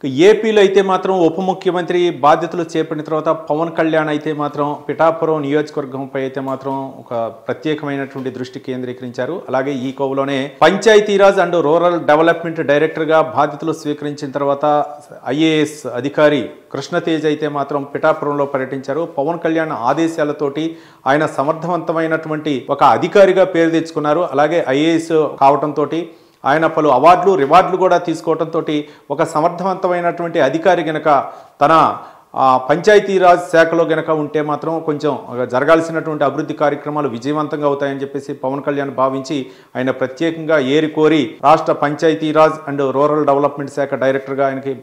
ఏపీలో అయితే మాత్రం ఉప ముఖ్యమంత్రి బాధ్యతలు చేపట్టిన తర్వాత పవన్ కళ్యాణ్ అయితే మాత్రం పిఠాపురం నియోజకవర్గంపై అయితే మాత్రం ఒక ప్రత్యేకమైనటువంటి దృష్టి కేంద్రీకరించారు. అలాగే ఈ కోవలోనే పంచాయతీరాజ్ అండ్ రూరల్ డెవలప్మెంట్ డైరెక్టర్గా బాధ్యతలు స్వీకరించిన తర్వాత ఐఏఎస్ అధికారి కృష్ణతేజ్ అయితే మాత్రం పిఠాపురంలో పర్యటించారు. పవన్ కళ్యాణ్ ఆదేశాలతోటి ఆయన సమర్థవంతమైనటువంటి ఒక అధికారిగా పేరు తెచ్చుకున్నారు. అలాగే ఐఏఎస్ కావటంతో ఆయన పలు అవార్డులు రివార్డులు కూడా తీసుకోవడంతో ఒక సమర్థవంతమైనటువంటి అధికారి గనక తన పంచాయతీరాజ్ శాఖలో గనక ఉంటే మాత్రం కొంచెం జరగాల్సినటువంటి అభివృద్ధి కార్యక్రమాలు విజయవంతంగా అవుతాయని చెప్పేసి పవన్ కళ్యాణ్ భావించి ఆయన ప్రత్యేకంగా ఏరికోరి రాష్ట్ర పంచాయతీరాజ్ అండ్ రూరల్ డెవలప్మెంట్ శాఖ డైరెక్టర్గా ఆయనకి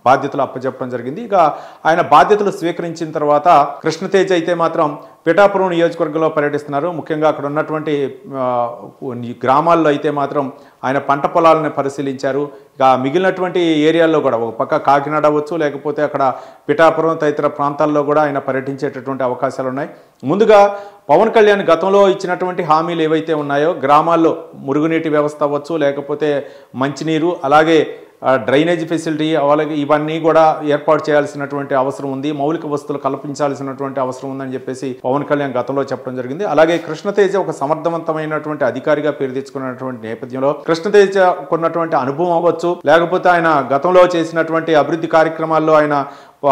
బాధ్యతలు అప్పచెప్పడం జరిగింది. ఇక ఆయన బాధ్యతలు స్వీకరించిన తర్వాత కృష్ణతేజ్ అయితే మాత్రం పిఠాపురం నియోజకవర్గంలో పర్యటిస్తున్నారు. ముఖ్యంగా అక్కడ ఉన్నటువంటి గ్రామాల్లో అయితే మాత్రం ఆయన పంట పొలాలను పరిశీలించారు. ఇక మిగిలినటువంటి ఏరియాల్లో కూడా ఒక పక్క కాకినాడ అవ్వచ్చు, లేకపోతే అక్కడ పిఠాపురం తదితర ప్రాంతాల్లో కూడా ఆయన పర్యటించేటటువంటి అవకాశాలు ఉన్నాయి. ముందుగా పవన్ కళ్యాణ్ గతంలో ఇచ్చినటువంటి హామీలు ఏవైతే ఉన్నాయో గ్రామాల్లో మురుగునీటి వ్యవస్థ అవ్వచ్చు, లేకపోతే మంచినీరు, అలాగే డ్రైనేజ్ ఫెసిలిటీ అలాగే ఇవన్నీ కూడా ఏర్పాటు చేయాల్సినటువంటి అవసరం ఉంది, మౌలిక వసతులు కల్పించాల్సినటువంటి అవసరం ఉందని చెప్పేసి పవన్ కళ్యాణ్ గతంలో చెప్పడం జరిగింది. అలాగే కృష్ణతేజ ఒక సమర్థవంతమైనటువంటి అధికారిగా పేరు తెచ్చుకున్నటువంటి నేపథ్యంలో కృష్ణతేజ కొన్నటువంటి అనుభవం అవ్వచ్చు, లేకపోతే ఆయన గతంలో చేసినటువంటి అభివృద్ధి కార్యక్రమాల్లో ఆయన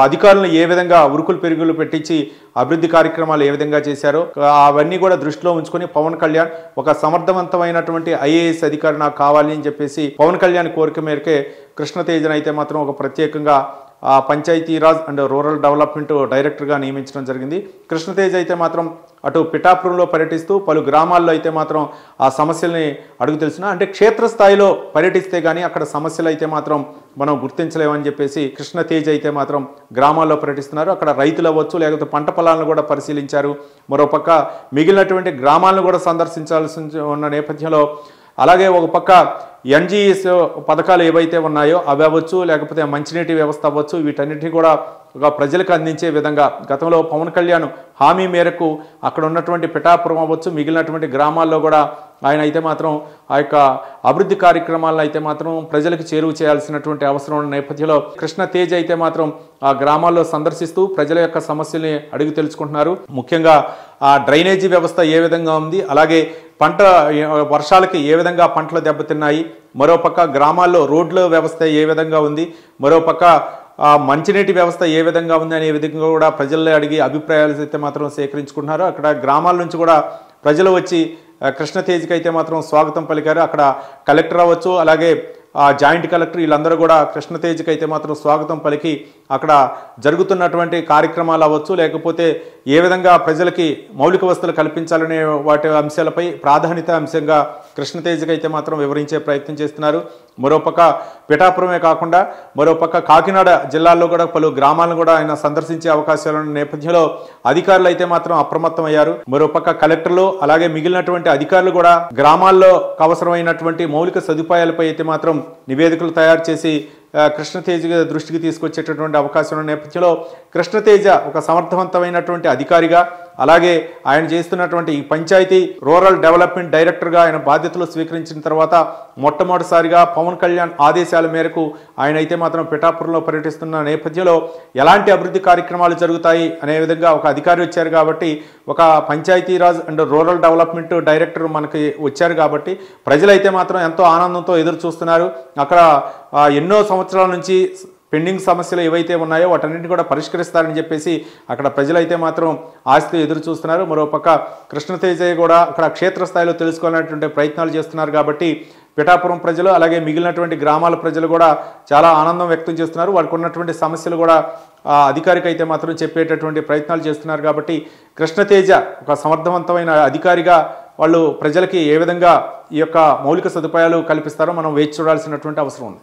అధికారులను ఏ విధంగా ఉరుకులు పెరుగులు పెట్టించి అభివృద్ధి కార్యక్రమాలు ఏ విధంగా చేశారో అవన్నీ కూడా దృష్టిలో ఉంచుకొని పవన్ కళ్యాణ్ ఒక సమర్థవంతమైనటువంటి ఐఏఎస్ అధికారి నాకు కావాలి అని చెప్పేసి పవన్ కళ్యాణ్ కోరిక మేరకే కృష్ణతేజను అయితే మాత్రం ఒక ప్రత్యేకంగా పంచాయతీరాజ్ అండ్ రూరల్ డెవలప్మెంట్ డైరెక్టర్గా నియమించడం జరిగింది. కృష్ణతేజ్ అయితే మాత్రం అటు పిఠాపురంలో పర్యటిస్తూ పలు గ్రామాల్లో అయితే మాత్రం ఆ సమస్యల్ని అడుగు తెలుసున్నా అంటే క్షేత్రస్థాయిలో పర్యటిస్తే కానీ అక్కడ సమస్యలు అయితే మాత్రం మనం గుర్తించలేమని చెప్పేసి కృష్ణతేజ్ అయితే మాత్రం గ్రామాల్లో పర్యటిస్తున్నారు. అక్కడ రైతులు అవ్వచ్చు, లేకపోతే పంట పొలాలను కూడా పరిశీలించారు. మరోపక్క మిగిలినటువంటి గ్రామాలను కూడా సందర్శించాల్సి ఉన్న నేపథ్యంలో అలాగే ఒక పక్క ఎన్జీఎస్ పథకాలు ఏవైతే ఉన్నాయో అవి అవ్వచ్చు, లేకపోతే మంచినీటి వ్యవస్థ అవ్వచ్చు, వీటన్నిటినీ కూడా ఒక ప్రజలకు అందించే విధంగా గతంలో పవన్ కళ్యాణ్ హామీ మేరకు అక్కడ ఉన్నటువంటి పిఠాపురం అవ్వచ్చు, మిగిలినటువంటి గ్రామాల్లో కూడా ఆయన అయితే మాత్రం ఆ యొక్క అభివృద్ధి కార్యక్రమాలను అయితే మాత్రం ప్రజలకు చేరువ చేయాల్సినటువంటి అవసరం ఉన్న నేపథ్యంలో కృష్ణతేజ్ అయితే మాత్రం ఆ గ్రామాల్లో సందర్శిస్తూ ప్రజల యొక్క సమస్యల్ని అడిగి తెలుసుకుంటున్నారు. ముఖ్యంగా ఆ డ్రైనేజీ వ్యవస్థ ఏ విధంగా ఉంది, అలాగే వర్షాలకి ఏ విధంగా పంటలు దెబ్బతిన్నాయి, మరోపక్క గ్రామాల్లో రోడ్ల వ్యవస్థ ఏ విధంగా ఉంది, మరోపక్క మంచినీటి వ్యవస్థ ఏ విధంగా ఉంది అనే విధంగా కూడా ప్రజల్లో అడిగి అభిప్రాయాలు అయితే మాత్రం సేకరించుకుంటున్నారు. అక్కడ గ్రామాల నుంచి కూడా ప్రజలు వచ్చి కృష్ణతేజ్కి అయితే మాత్రం స్వాగతం పలికారు. అక్కడ కలెక్టర్ అవ్వచ్చు, అలాగే జాయింట్ కలెక్టర్ వీళ్ళందరూ కూడా కృష్ణతేజ్కి అయితే మాత్రం స్వాగతం పలికి అక్కడ జరుగుతున్నటువంటి కార్యక్రమాలు అవ్వచ్చు, లేకపోతే ఏ విధంగా ప్రజలకి మౌలిక వసతులు కల్పించాలనే వాటి అంశాలపై ప్రాధాన్యత అంశంగా కృష్ణతేజ్కి అయితే మాత్రం వివరించే ప్రయత్నం చేస్తున్నారు. మరోపక్క పిఠాపురమే కాకుండా మరోపక్క కాకినాడ జిల్లాల్లో కూడా పలు గ్రామాలను కూడా ఆయన సందర్శించే అవకాశాలు ఉన్న నేపథ్యంలో అధికారులు అయితే మాత్రం అప్రమత్తం అయ్యారు. మరోపక్క కలెక్టర్లు అలాగే మిగిలినటువంటి అధికారులు కూడా గ్రామాల్లో అవసరమైనటువంటి మౌలిక సదుపాయాలపై అయితే మాత్రం నివేదికలు తయారు చేసి కృష్ణతేజ్ దృష్టికి తీసుకొచ్చేటటువంటి అవకాశం ఉన్న నేపథ్యంలో కృష్ణతేజ ఒక సమర్థవంతమైనటువంటి అధికారిగా అలాగే ఆయన చేస్తున్నటువంటి ఈ పంచాయతీ రూరల్ డెవలప్మెంట్ డైరెక్టర్గా ఆయన బాధ్యతలు స్వీకరించిన తర్వాత మొట్టమొదటిసారిగా పవన్ కళ్యాణ్ ఆదేశాల మేరకు ఆయన అయితే మాత్రం పిఠాపురంలో పర్యటిస్తున్న నేపథ్యంలో ఎలాంటి అభివృద్ధి కార్యక్రమాలు జరుగుతాయి అనే విధంగా ఒక అధికారి వచ్చారు కాబట్టి, ఒక Panchayati Raj and rural development director మనకి వచ్చారు కాబట్టి ప్రజలైతే మాత్రం ఎంతో ఆనందంతో ఎదురు చూస్తున్నారు. అక్కడ ఎన్నో సంవత్సరాల నుంచి పెండింగ్ సమస్యలు ఏవైతే ఉన్నాయో వాటన్నింటినీ కూడా పరిష్కరిస్తారని చెప్పేసి అక్కడ ప్రజలైతే మాత్రం ఆశతో ఎదురు చూస్తున్నారు. మరోపక్క కృష్ణతేజ కూడా అక్కడ క్షేత్రస్థాయిలో తెలుసుకోవాలనేటువంటి ప్రయత్నాలు చేస్తున్నారు కాబట్టి పిఠాపురం ప్రజలు అలాగే మిగిలినటువంటి గ్రామాల ప్రజలు కూడా చాలా ఆనందం వ్యక్తం చేస్తున్నారు. వారికి ఉన్నటువంటి సమస్యలు కూడా అధికారికి అయితే మాత్రం చెప్పేటటువంటి ప్రయత్నాలు చేస్తున్నారు కాబట్టి కృష్ణతేజ ఒక సమర్థవంతమైన అధికారిగా వాళ్ళు ప్రజలకి ఏ విధంగా ఈ యొక్క మౌలిక సదుపాయాలు కల్పిస్తారో మనం వేచి చూడాల్సినటువంటి అవసరం ఉంది.